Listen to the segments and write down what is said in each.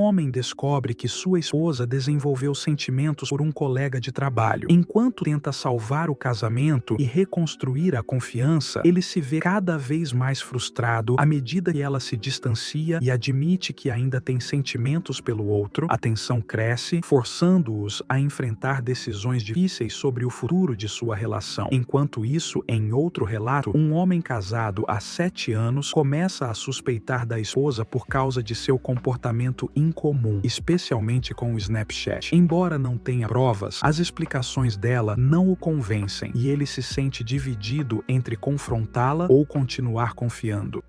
homem descobre que sua esposa desenvolveu sentimentos por um colega de trabalho. Enquanto tenta salvar o casamento e reconstruir a confiança, ele se vê cada vez mais frustrado à medida que ela se distancia e admite que ainda tem sentimentos pelo outro. A tensão cresce, forçando-os a enfrentar decisões difíceis sobre o futuro de sua relação. Enquanto isso, em outro relato, um homem casado há 7 anos começa a suspeitar da esposa por causa de seu comportamento incomum, especialmente com o Snapchat. Embora não tenha provas, as explicações dela não o convencem e ele se sente dividido entre confrontá-la ou continuar confiando.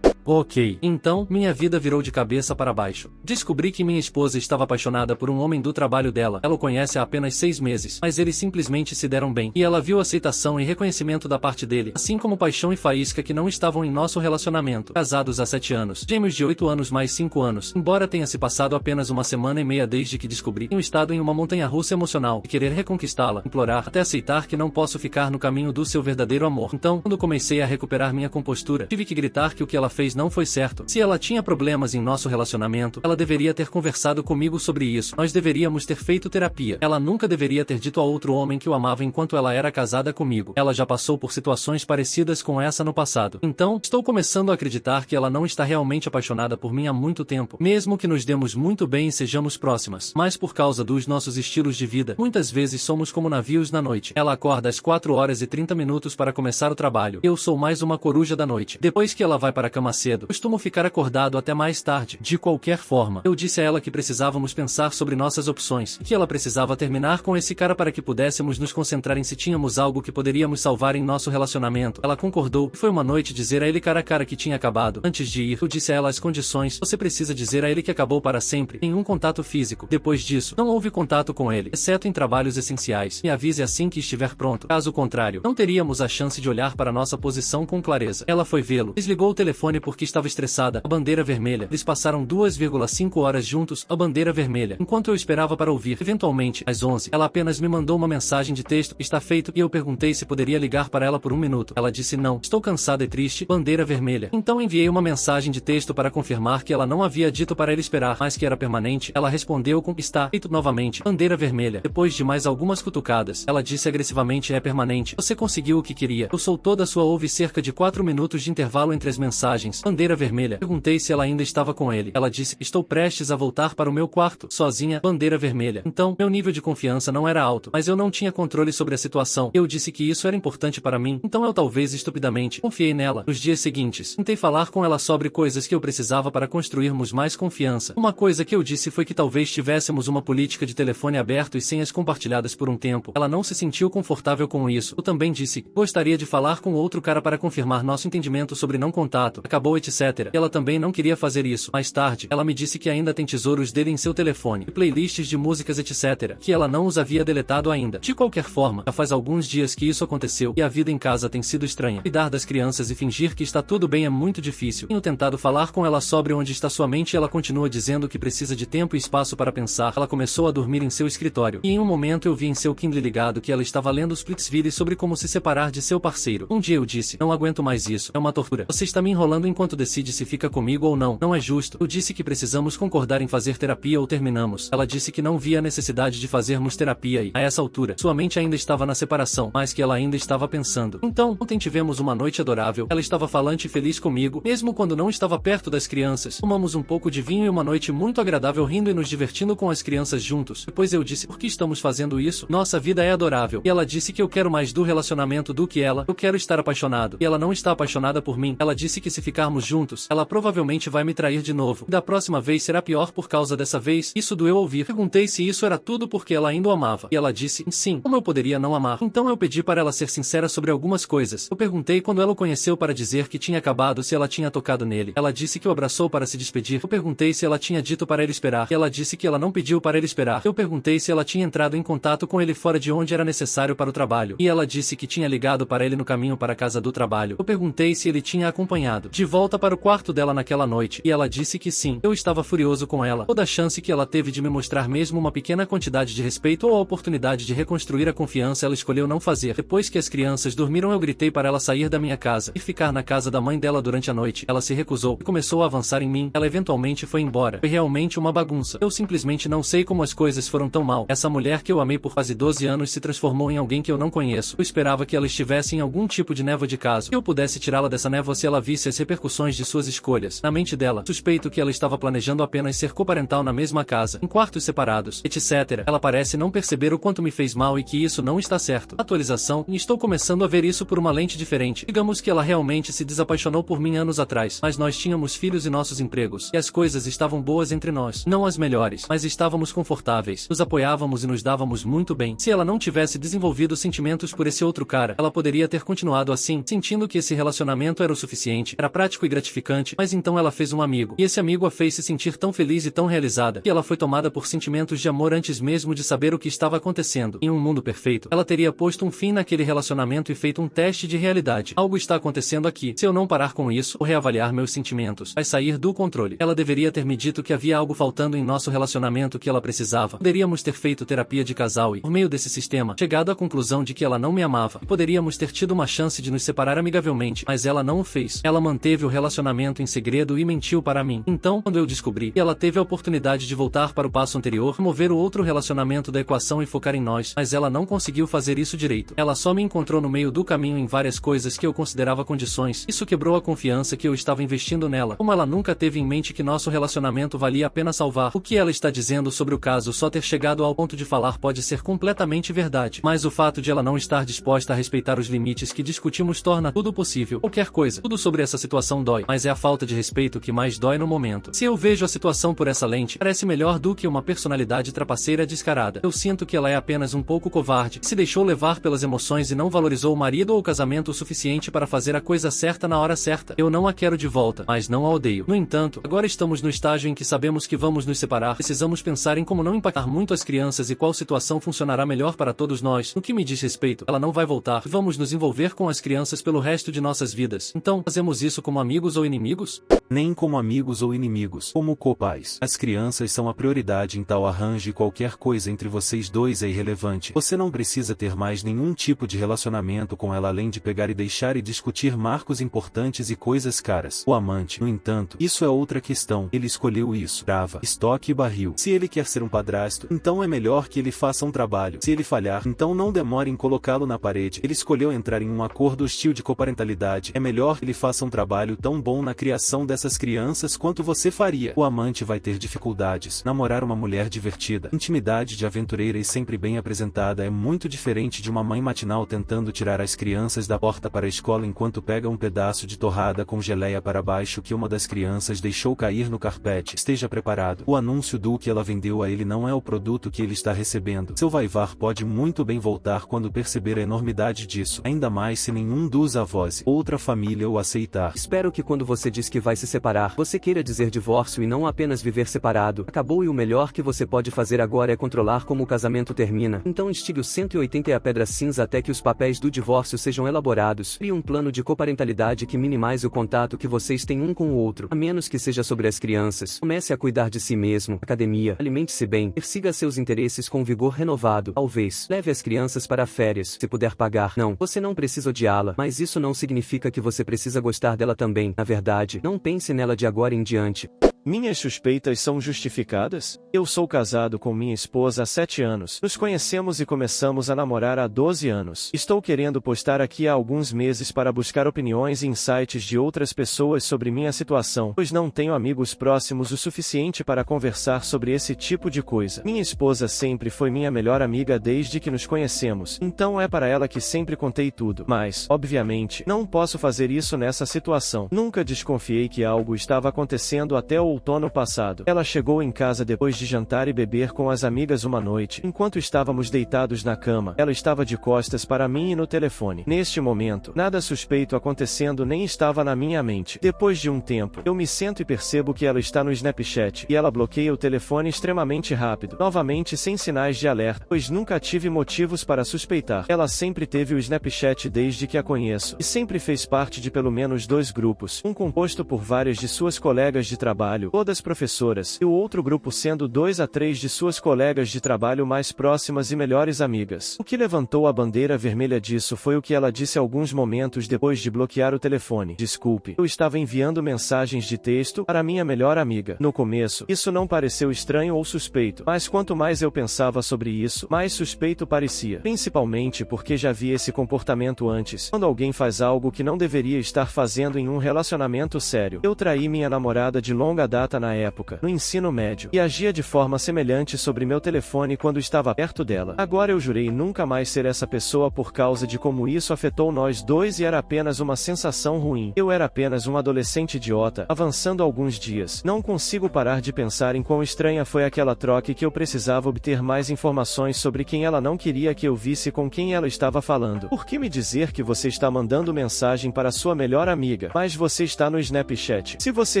Ok, então, minha vida virou de cabeça para baixo. Descobri que minha esposa estava apaixonada por um homem do trabalho dela. Ela o conhece há apenas 6 meses, mas eles simplesmente se deram bem. E ela viu aceitação e reconhecimento da parte dele, assim como paixão e faísca que não estavam em nosso relacionamento. Casados há 7 anos, gêmeos de 8 anos mais 5 anos. Embora tenha se passado apenas 1,5 desde que descobri, tenho estado em uma montanha-russa emocional, de querer reconquistá-la, implorar, até aceitar que não posso ficar no caminho do seu verdadeiro amor. Então, quando comecei a recuperar minha compostura, tive que gritar que o que ela fez não foi certo. Se ela tinha problemas em nosso relacionamento, ela deveria ter conversado comigo sobre isso. Nós deveríamos ter feito terapia. Ela nunca deveria ter dito a outro homem que o amava enquanto ela era casada comigo. Ela já passou por situações parecidas com essa no passado. Então, estou começando a acreditar que ela não está realmente apaixonada por mim há muito tempo, mesmo que nos demos muito bem e sejamos próximas. Mas por causa dos nossos estilos de vida, muitas vezes somos como navios na noite. Ela acorda às 4h30 para começar o trabalho. Eu sou mais uma coruja da noite. Depois que ela vai para a cama cedo, costumo ficar acordado até mais tarde. De qualquer forma, eu disse a ela que precisávamos pensar sobre nossas opções, que ela precisava terminar com esse cara para que pudéssemos nos concentrar em se tínhamos algo que poderíamos salvar em nosso relacionamento. Ela concordou, e foi uma noite dizer a ele cara a cara que tinha acabado. Antes de ir, eu disse a ela as condições. Você precisa dizer a ele que acabou para sempre. Nenhum contato físico. Depois disso, não houve contato com ele, exceto em trabalhos essenciais. Me avise assim que estiver pronto. Caso contrário, não teríamos a chance de olhar para nossa posição com clareza. Ela foi vê-lo. Desligou o telefone porque estava estressada. A bandeira vermelha. Eles passaram 2,5 horas juntos. A bandeira vermelha. Enquanto eu esperava para ouvir, eventualmente, às 11, ela apenas me mandou uma mensagem de texto. Está feito. E eu perguntei se poderia ligar para ela por 1 minuto. Ela disse não. Estou cansada e triste. Bandeira vermelha. Então enviei uma mensagem de texto para confirmar que ela não havia dito para ele esperar, mas que era permanente. Ela respondeu com está feito novamente. Bandeira vermelha. Depois de mais algumas cutucadas, ela disse agressivamente é permanente. Você conseguiu o que queria. Eu sou toda sua. Houve cerca de 4 minutos de intervalo entre as mensagens. Bandeira vermelha. Perguntei se ela ainda estava com ele. Ela disse, estou prestes a voltar para o meu quarto, sozinha. Bandeira vermelha. Então, meu nível de confiança não era alto, mas eu não tinha controle sobre a situação. Eu disse que isso era importante para mim, então eu talvez estupidamente confiei nela. Nos dias seguintes, tentei falar com ela sobre coisas que eu precisava para construirmos mais confiança. Uma coisa que eu disse foi que talvez tivéssemos uma política de telefone aberto e senhas compartilhadas por um tempo. Ela não se sentiu confortável com isso. Eu também disse, gostaria de falar com outro cara para confirmar nosso entendimento sobre não contato. Acabou etc. Ela também não queria fazer isso. Mais tarde, ela me disse que ainda tem tesouros dele em seu telefone, e playlists de músicas etc. que ela não os havia deletado ainda. De qualquer forma, já faz alguns dias que isso aconteceu, e a vida em casa tem sido estranha. Cuidar das crianças e fingir que está tudo bem é muito difícil. Tenho tentado falar com ela sobre onde está sua mente e ela continua dizendo que precisa de tempo e espaço para pensar. Ela começou a dormir em seu escritório, e em um momento eu vi em seu Kindle ligado que ela estava lendo Splitsville sobre como se separar de seu parceiro. Um dia eu disse, não aguento mais isso, é uma tortura. Você está me enrolando enquanto decide se fica comigo ou não. Não é justo. Eu disse que precisamos concordar em fazer terapia ou terminamos. Ela disse que não via a necessidade de fazermos terapia e, a essa altura, sua mente ainda estava na separação, mas que ela ainda estava pensando. Então, ontem tivemos uma noite adorável. Ela estava falante e feliz comigo, mesmo quando não estava perto das crianças. Tomamos um pouco de vinho e uma noite muito agradável rindo e nos divertindo com as crianças juntos. Depois eu disse, por que estamos fazendo isso? Nossa vida é adorável. E ela disse que eu quero mais do relacionamento do que ela. Eu quero estar apaixonado. E ela não está apaixonada por mim. Ela disse que se ficarmos juntos, ela provavelmente vai me trair de novo. Da próxima vez será pior por causa dessa vez. Isso doeu ouvir. Perguntei se isso era tudo porque ela ainda o amava. E ela disse, sim. Como eu poderia não amar? Então eu pedi para ela ser sincera sobre algumas coisas. Eu perguntei quando ela o conheceu para dizer que tinha acabado se ela tinha tocado nele. Ela disse que o abraçou para se despedir. Eu perguntei se ela tinha dito para ele esperar. E ela disse que ela não pediu para ele esperar. Eu perguntei se ela tinha entrado em contato com ele fora de onde era necessário para o trabalho. E ela disse que tinha ligado para ele no caminho para a casa do trabalho. Eu perguntei se ele tinha acompanhado de volta volta para o quarto dela naquela noite, e ela disse que sim. Eu estava furioso com ela. Toda a chance que ela teve de me mostrar mesmo uma pequena quantidade de respeito ou a oportunidade de reconstruir a confiança, ela escolheu não fazer. Depois que as crianças dormiram, eu gritei para ela sair da minha casa e ficar na casa da mãe dela durante a noite. Ela se recusou e começou a avançar em mim. Ela eventualmente foi embora. Foi realmente uma bagunça. Eu simplesmente não sei como as coisas foram tão mal. Essa mulher que eu amei por quase 12 anos se transformou em alguém que eu não conheço. Eu esperava que ela estivesse em algum tipo de névoa de caso, que eu pudesse tirá-la dessa névoa se ela visse as repercussões de suas escolhas. Na mente dela, suspeito que ela estava planejando apenas ser coparental na mesma casa, em quartos separados, etc. Ela parece não perceber o quanto me fez mal e que isso não está certo. Atualização, e estou começando a ver isso por uma lente diferente. Digamos que ela realmente se desapaixonou por mim anos atrás, mas nós tínhamos filhos e nossos empregos, e as coisas estavam boas entre nós. Não as melhores, mas estávamos confortáveis, nos apoiávamos e nos dávamos muito bem. Se ela não tivesse desenvolvido sentimentos por esse outro cara, ela poderia ter continuado assim, sentindo que esse relacionamento era o suficiente, era prático e gratificante, mas então ela fez um amigo, e esse amigo a fez se sentir tão feliz e tão realizada, que ela foi tomada por sentimentos de amor antes mesmo de saber o que estava acontecendo. Em um mundo perfeito, ela teria posto um fim naquele relacionamento e feito um teste de realidade. Algo está acontecendo aqui. Se eu não parar com isso, ou reavaliar meus sentimentos, vai sair do controle. Ela deveria ter me dito que havia algo faltando em nosso relacionamento que ela precisava. Poderíamos ter feito terapia de casal e, por meio desse sistema, chegado à conclusão de que ela não me amava. Poderíamos ter tido uma chance de nos separar amigavelmente, mas ela não o fez. Ela manteve o relacionamento em segredo e mentiu para mim. Então, quando eu descobri que ela teve a oportunidade de voltar para o passo anterior, remover o outro relacionamento da equação e focar em nós, mas ela não conseguiu fazer isso direito. Ela só me encontrou no meio do caminho em várias coisas que eu considerava condições. Isso quebrou a confiança que eu estava investindo nela. Como ela nunca teve em mente que nosso relacionamento valia a pena salvar. O que ela está dizendo sobre o caso só ter chegado ao ponto de falar pode ser completamente verdade, mas o fato de ela não estar disposta a respeitar os limites que discutimos torna tudo possível. Qualquer coisa. Tudo sobre essa situação dói, mas é a falta de respeito que mais dói no momento. Se eu vejo a situação por essa lente, parece melhor do que uma personalidade trapaceira descarada. Eu sinto que ela é apenas um pouco covarde, se deixou levar pelas emoções e não valorizou o marido ou o casamento o suficiente para fazer a coisa certa na hora certa. Eu não a quero de volta, mas não a odeio. No entanto, agora estamos no estágio em que sabemos que vamos nos separar. Precisamos pensar em como não impactar muito as crianças e qual situação funcionará melhor para todos nós. No que me diz respeito, ela não vai voltar. Vamos nos envolver com as crianças pelo resto de nossas vidas. Então, fazemos isso como amigos ou inimigos? Nem como amigos ou inimigos, como copais. As crianças são a prioridade em tal arranjo e qualquer coisa entre vocês dois é irrelevante. Você não precisa ter mais nenhum tipo de relacionamento com ela além de pegar e deixar e discutir marcos importantes e coisas caras. O amante, no entanto, isso é outra questão. Ele escolheu isso. Trava, estoque e barril. Se ele quer ser um padrasto, então é melhor que ele faça um trabalho. Se ele falhar, então não demore em colocá-lo na parede. Ele escolheu entrar em um acordo hostil de coparentalidade. É melhor que ele faça um trabalho tão bom na criação dessas crianças quanto você faria. O amante vai ter dificuldades. Namorar uma mulher divertida, intimidade de aventureira e sempre bem apresentada é muito diferente de uma mãe matinal tentando tirar as crianças da porta para a escola enquanto pega um pedaço de torrada com geleia para baixo que uma das crianças deixou cair no carpete. Esteja preparado. O anúncio do que ela vendeu a ele não é o produto que ele está recebendo. Seu vaivar pode muito bem voltar quando perceber a enormidade disso, ainda mais se nenhum dos avós, outra família o aceitar. Espero que quando você diz que vai se separar, você queira dizer divórcio e não apenas viver separado. Acabou e o melhor que você pode fazer agora é controlar como o casamento termina. Então instigue o 180 e a pedra cinza até que os papéis do divórcio sejam elaborados. Crie um plano de coparentalidade que minimize o contato que vocês têm um com o outro, a menos que seja sobre as crianças. Comece a cuidar de si mesmo, academia, alimente-se bem, persiga seus interesses com vigor renovado. Talvez, leve as crianças para férias, se puder pagar. Não, você não precisa odiá-la, mas isso não significa que você precisa gostar dela também. Na verdade, não pense nela de agora em diante. Minhas suspeitas são justificadas? Eu sou casado com minha esposa há 7 anos. Nos conhecemos e começamos a namorar há 12 anos. Estou querendo postar aqui há alguns meses para buscar opiniões e insights de outras pessoas sobre minha situação, pois não tenho amigos próximos o suficiente para conversar sobre esse tipo de coisa. Minha esposa sempre foi minha melhor amiga desde que nos conhecemos, então é para ela que sempre contei tudo. Mas, obviamente, não posso fazer isso nessa situação. Nunca desconfiei que algo estava acontecendo até outubro outono passado. Ela chegou em casa depois de jantar e beber com as amigas uma noite. Enquanto estávamos deitados na cama, ela estava de costas para mim e no telefone. Neste momento, nada suspeito acontecendo nem estava na minha mente. Depois de um tempo, eu me sento e percebo que ela está no Snapchat, e ela bloqueia o telefone extremamente rápido, novamente sem sinais de alerta, pois nunca tive motivos para suspeitar. Ela sempre teve o Snapchat desde que a conheço, e sempre fez parte de pelo menos 2 grupos, um composto por várias de suas colegas de trabalho, todas professoras, e o outro grupo sendo 2 a 3 de suas colegas de trabalho mais próximas e melhores amigas. O que levantou a bandeira vermelha disso foi o que ela disse alguns momentos depois de bloquear o telefone. Desculpe, eu estava enviando mensagens de texto para minha melhor amiga. No começo, isso não pareceu estranho ou suspeito, mas quanto mais eu pensava sobre isso, mais suspeito parecia, principalmente porque já vi esse comportamento antes, quando alguém faz algo que não deveria estar fazendo em um relacionamento sério. Eu traí minha namorada de longa data na época, no ensino médio, e agia de forma semelhante sobre meu telefone quando estava perto dela. Agora eu jurei nunca mais ser essa pessoa por causa de como isso afetou nós dois e era apenas uma sensação ruim. Eu era apenas um adolescente idiota, avançando alguns dias. Não consigo parar de pensar em quão estranha foi aquela troca e que eu precisava obter mais informações sobre quem ela não queria que eu visse com quem ela estava falando. Por que me dizer que você está mandando mensagem para sua melhor amiga, mas você está no Snapchat? Se você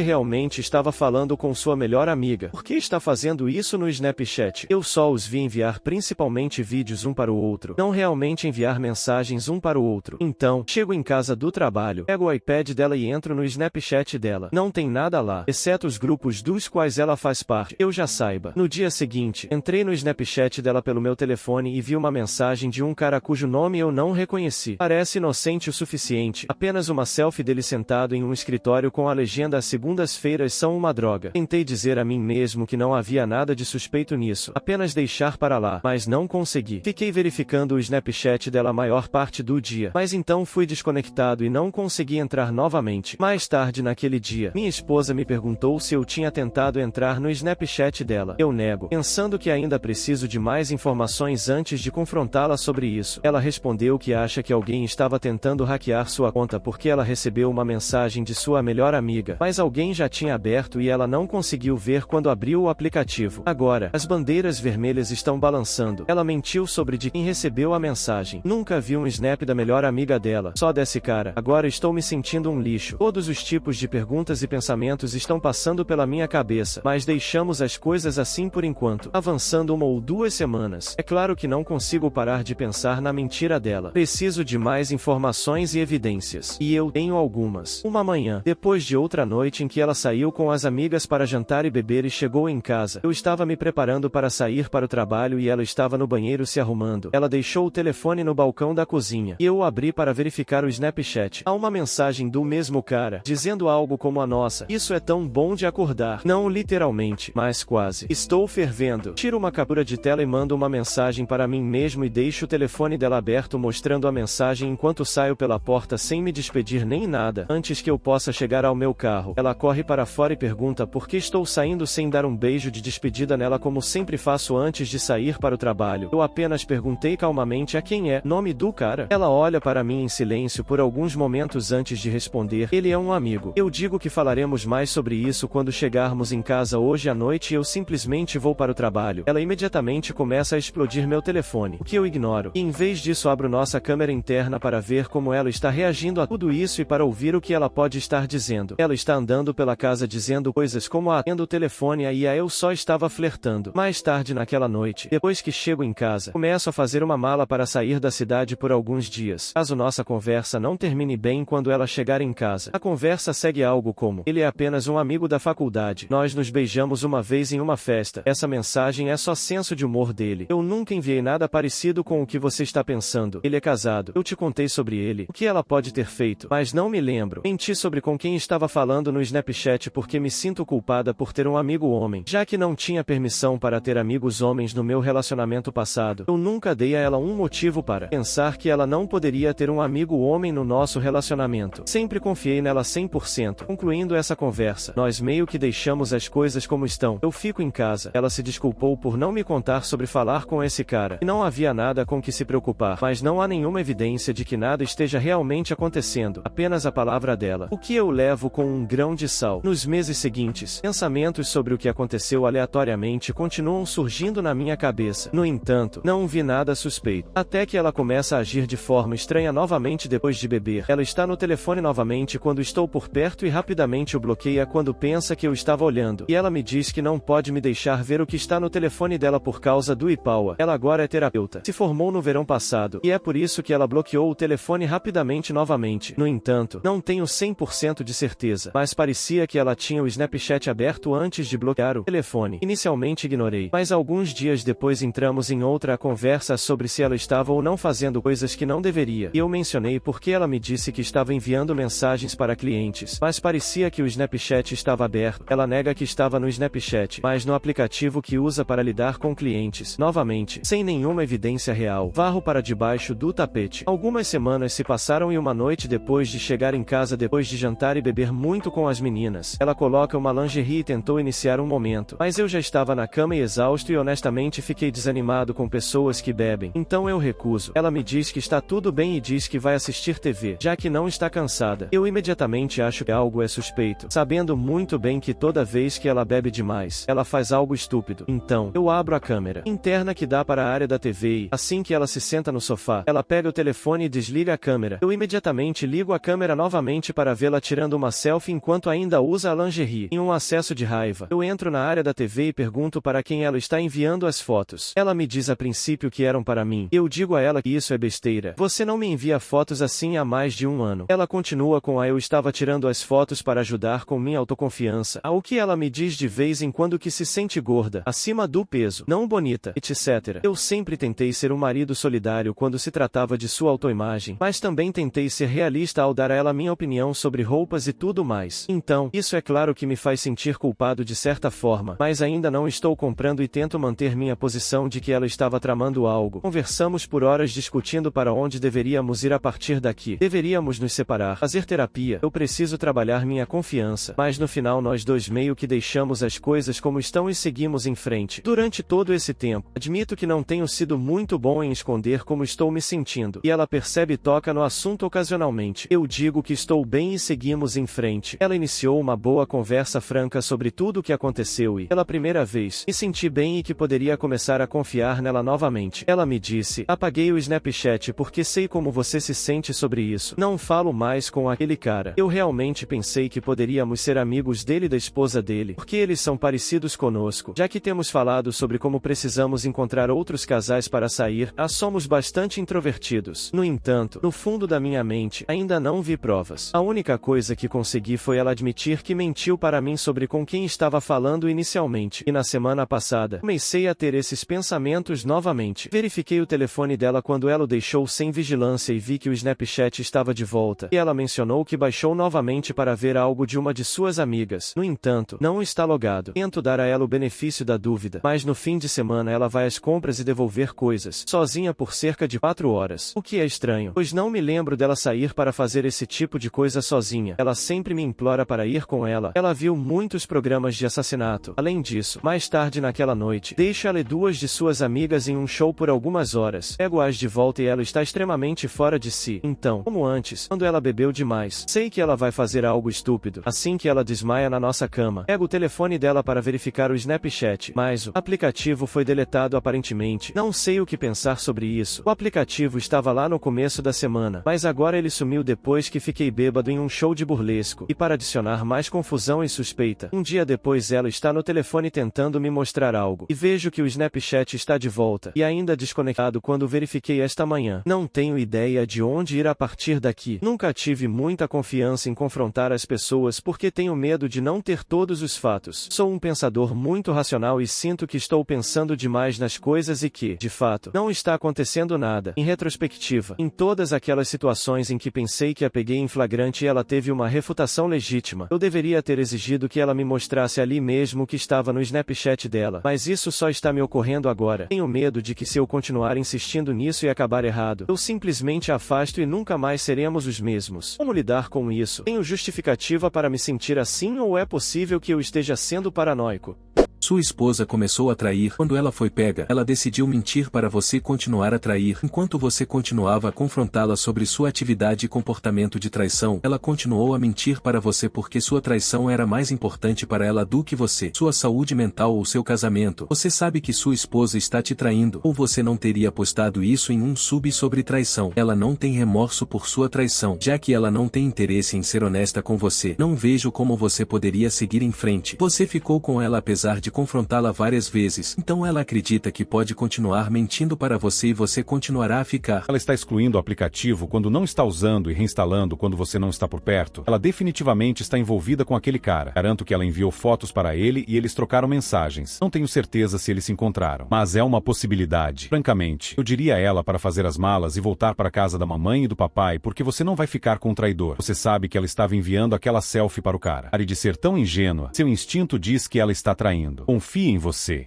realmente estava falando com sua melhor amiga, por que está fazendo isso no Snapchat? Eu só os vi enviar principalmente vídeos um para o outro, não realmente enviar mensagens um para o outro. Então, chego em casa do trabalho, pego o iPad dela e entro no Snapchat dela. Não tem nada lá, exceto os grupos dos quais ela faz parte. Eu já saiba. No dia seguinte, entrei no Snapchat dela pelo meu telefone e vi uma mensagem de um cara cujo nome eu não reconheci. Parece inocente o suficiente, apenas uma selfie dele sentado em um escritório com a legenda "As segundas-feiras são uma droga". Tentei dizer a mim mesmo que não havia nada de suspeito nisso, apenas deixar para lá, mas não consegui. Fiquei verificando o Snapchat dela a maior parte do dia, mas então fui desconectado e não consegui entrar novamente. Mais tarde naquele dia, minha esposa me perguntou se eu tinha tentado entrar no Snapchat dela. Eu nego, pensando que ainda preciso de mais informações antes de confrontá-la sobre isso. Ela respondeu que acha que alguém estava tentando hackear sua conta porque ela recebeu uma mensagem de sua melhor amiga, mas alguém já tinha aberto e ela não conseguiu ver quando abriu o aplicativo. Agora, as bandeiras vermelhas estão balançando. Ela mentiu sobre de quem recebeu a mensagem. Nunca vi um snap da melhor amiga dela, só desse cara. Agora estou me sentindo um lixo. Todos os tipos de perguntas e pensamentos estão passando pela minha cabeça, mas deixamos as coisas assim por enquanto, avançando 1 ou 2 semanas. É claro que não consigo parar de pensar na mentira dela. Preciso de mais informações e evidências. E eu tenho algumas. Uma manhã, depois de outra noite em que ela saiu com as amigas para jantar e beber e chegou em casa, eu estava me preparando para sair para o trabalho e ela estava no banheiro se arrumando. Ela deixou o telefone no balcão da cozinha, e eu o abri para verificar o Snapchat. Há uma mensagem do mesmo cara, dizendo algo como a nossa: "Isso é tão bom de acordar." Não literalmente, mas quase. Estou fervendo. Tiro uma captura de tela e mando uma mensagem para mim mesmo e deixo o telefone dela aberto mostrando a mensagem enquanto saio pela porta sem me despedir nem nada. Antes que eu possa chegar ao meu carro, ela corre para fora e pergunta por que estou saindo sem dar um beijo de despedida nela como sempre faço antes de sair para o trabalho. Eu apenas perguntei calmamente a quem é. Nome do cara? Ela olha para mim em silêncio por alguns momentos antes de responder. Ele é um amigo. Eu digo que falaremos mais sobre isso quando chegarmos em casa hoje à noite e eu simplesmente vou para o trabalho. Ela imediatamente começa a explodir meu telefone, o que eu ignoro. E em vez disso abro nossa câmera interna para ver como ela está reagindo a tudo isso e para ouvir o que ela pode estar dizendo. Ela está andando pela casa dizendo coisas como atendo o telefone aí eu só estava flertando. Mais tarde naquela noite, depois que chego em casa, começo a fazer uma mala para sair da cidade por alguns dias. Caso nossa conversa não termine bem quando ela chegar em casa. A conversa segue algo como: ele é apenas um amigo da faculdade. Nós nos beijamos uma vez em uma festa. Essa mensagem é só senso de humor dele. Eu nunca enviei nada parecido com o que você está pensando. Ele é casado. Eu te contei sobre ele. O que ela pode ter feito? Mas não me lembro. Menti sobre com quem estava falando no Snapchat porque me sinto culpada por ter um amigo homem. Já que não tinha permissão para ter amigos homens no meu relacionamento passado, eu nunca dei a ela um motivo para pensar que ela não poderia ter um amigo homem no nosso relacionamento. Sempre confiei nela 100%. Concluindo essa conversa, nós meio que deixamos as coisas como estão. Eu fico em casa. Ela se desculpou por não me contar sobre falar com esse cara. E não havia nada com que se preocupar, mas não há nenhuma evidência de que nada esteja realmente acontecendo, apenas a palavra dela. O que eu levo com um grão de sal. Nos meses seguintes. Pensamentos sobre o que aconteceu aleatoriamente continuam surgindo na minha cabeça. No entanto, não vi nada suspeito. Até que ela começa a agir de forma estranha novamente depois de beber. Ela está no telefone novamente quando estou por perto e rapidamente o bloqueia quando pensa que eu estava olhando. E ela me diz que não pode me deixar ver o que está no telefone dela por causa do IPAWA. Ela agora é terapeuta. Se formou no verão passado, e é por isso que ela bloqueou o telefone rapidamente novamente. No entanto, não tenho 100% de certeza, mas parecia que ela tinha o Snapchat aberto antes de bloquear o telefone. Inicialmente ignorei, mas alguns dias depois entramos em outra conversa sobre se ela estava ou não fazendo coisas que não deveria, e eu mencionei porque ela me disse que estava enviando mensagens para clientes, mas parecia que o Snapchat estava aberto. Ela nega que estava no Snapchat, mas no aplicativo que usa para lidar com clientes. Novamente, sem nenhuma evidência real, varro para debaixo do tapete. Algumas semanas se passaram e uma noite depois de chegar em casa depois de jantar e beber muito com as meninas, ela coloca uma lingerie e tentou iniciar um momento, mas eu já estava na cama e exausto e honestamente fiquei desanimado com pessoas que bebem, então eu recuso. Ela me diz que está tudo bem e diz que vai assistir TV, já que não está cansada. Eu imediatamente acho que algo é suspeito, sabendo muito bem que toda vez que ela bebe demais, ela faz algo estúpido. Então, eu abro a câmera interna que dá para a área da TV e, assim que ela se senta no sofá, ela pega o telefone e desliga a câmera. Eu imediatamente ligo a câmera novamente para vê-la tirando uma selfie enquanto ainda usa a lingerie. Em um acesso de raiva, eu entro na área da TV e pergunto para quem ela está enviando as fotos. Ela me diz a princípio que eram para mim. Eu digo a ela que isso é besteira. Você não me envia fotos assim há mais de um ano. Ela continua com eu estava tirando as fotos para ajudar com minha autoconfiança. Ao que ela me diz de vez em quando que se sente gorda, acima do peso, não bonita, etc. Eu sempre tentei ser um marido solidário quando se tratava de sua autoimagem, mas também tentei ser realista ao dar a ela minha opinião sobre roupas e tudo mais. Então, isso é claro que me faz sentir culpado de certa forma, mas ainda não estou comprando e tento manter minha posição de que ela estava tramando algo. Conversamos por horas discutindo para onde deveríamos ir a partir daqui. Deveríamos nos separar, fazer terapia. Eu preciso trabalhar minha confiança, mas no final nós dois meio que deixamos as coisas como estão e seguimos em frente. Durante todo esse tempo, admito que não tenho sido muito bom em esconder como estou me sentindo, e ela percebe e toca no assunto ocasionalmente. Eu digo que estou bem e seguimos em frente. Ela iniciou uma boa conversa franca sobre tudo o que aconteceu e, pela primeira vez, me senti bem e que poderia começar a confiar nela novamente. Ela me disse: apaguei o Snapchat porque sei como você se sente sobre isso. Não falo mais com aquele cara. Eu realmente pensei que poderíamos ser amigos dele e da esposa dele, porque eles são parecidos conosco. Já que temos falado sobre como precisamos encontrar outros casais para sair, somos bastante introvertidos. No entanto, no fundo da minha mente, ainda não vi provas. A única coisa que consegui foi ela admitir que mentiu para mim sobre com quem estava falando inicialmente, e na semana passada, comecei a ter esses pensamentos novamente. Verifiquei o telefone dela quando ela o deixou sem vigilância e vi que o Snapchat estava de volta, e ela mencionou que baixou novamente para ver algo de uma de suas amigas. No entanto, não está logado. Tento dar a ela o benefício da dúvida, mas no fim de semana ela vai às compras e devolver coisas, sozinha por cerca de 4 horas. O que é estranho, pois não me lembro dela sair para fazer esse tipo de coisa sozinha. Ela sempre me implora para ir com ela. Ela viu muitos programas de assassinato. Além disso, mais tarde naquela noite, deixo ela e 2 de suas amigas em um show por algumas horas. Pego-as de volta e ela está extremamente fora de si. Então, como antes, quando ela bebeu demais, sei que ela vai fazer algo estúpido. Assim que ela desmaia na nossa cama, pego o telefone dela para verificar o Snapchat, mas o aplicativo foi deletado aparentemente. Não sei o que pensar sobre isso. O aplicativo estava lá no começo da semana, mas agora ele sumiu depois que fiquei bêbado em um show de burlesco. E para adicionar mais confusão e suspeita, um dia depois ela está no telefone tentando me mostrar algo, e vejo que o Snapchat está de volta, e ainda desconectado quando verifiquei esta manhã. Não tenho ideia de onde ir a partir daqui. Nunca tive muita confiança em confrontar as pessoas porque tenho medo de não ter todos os fatos. Sou um pensador muito racional e sinto que estou pensando demais nas coisas e que, de fato, não está acontecendo nada. Em retrospectiva, em todas aquelas situações em que pensei que a peguei em flagrante e ela teve uma refutação legítima, eu deveria ter exigido que ela me mostrasse ali mesmo o que estava no Snapchat dela, mas isso só está me ocorrendo agora. Tenho medo de que se eu continuar insistindo nisso e acabar errado, eu simplesmente afasto e nunca mais seremos os mesmos. Como lidar com isso? Tenho justificativa para me sentir assim ou é possível que eu esteja sendo paranoico? Sua esposa começou a trair. Quando ela foi pega, ela decidiu mentir para você continuar a trair. Enquanto você continuava a confrontá-la sobre sua atividade e comportamento de traição, ela continuou a mentir para você porque sua traição era mais importante para ela do que você, sua saúde mental ou seu casamento. Você sabe que sua esposa está te traindo, ou você não teria postado isso em um sub sobre traição. Ela não tem remorso por sua traição, já que ela não tem interesse em ser honesta com você. Não vejo como você poderia seguir em frente. Você ficou com ela apesar de confrontá-la várias vezes, então ela acredita que pode continuar mentindo para você e você continuará a ficar. Ela está excluindo o aplicativo quando não está usando e reinstalando quando você não está por perto. Ela definitivamente está envolvida com aquele cara. Garanto que ela enviou fotos para ele e eles trocaram mensagens. Não tenho certeza se eles se encontraram, mas é uma possibilidade. Francamente, eu diria a ela para fazer as malas e voltar para a casa da mamãe e do papai porque você não vai ficar com o traidor. Você sabe que ela estava enviando aquela selfie para o cara. Pare de ser tão ingênua. Seu instinto diz que ela está traindo. Confie em você.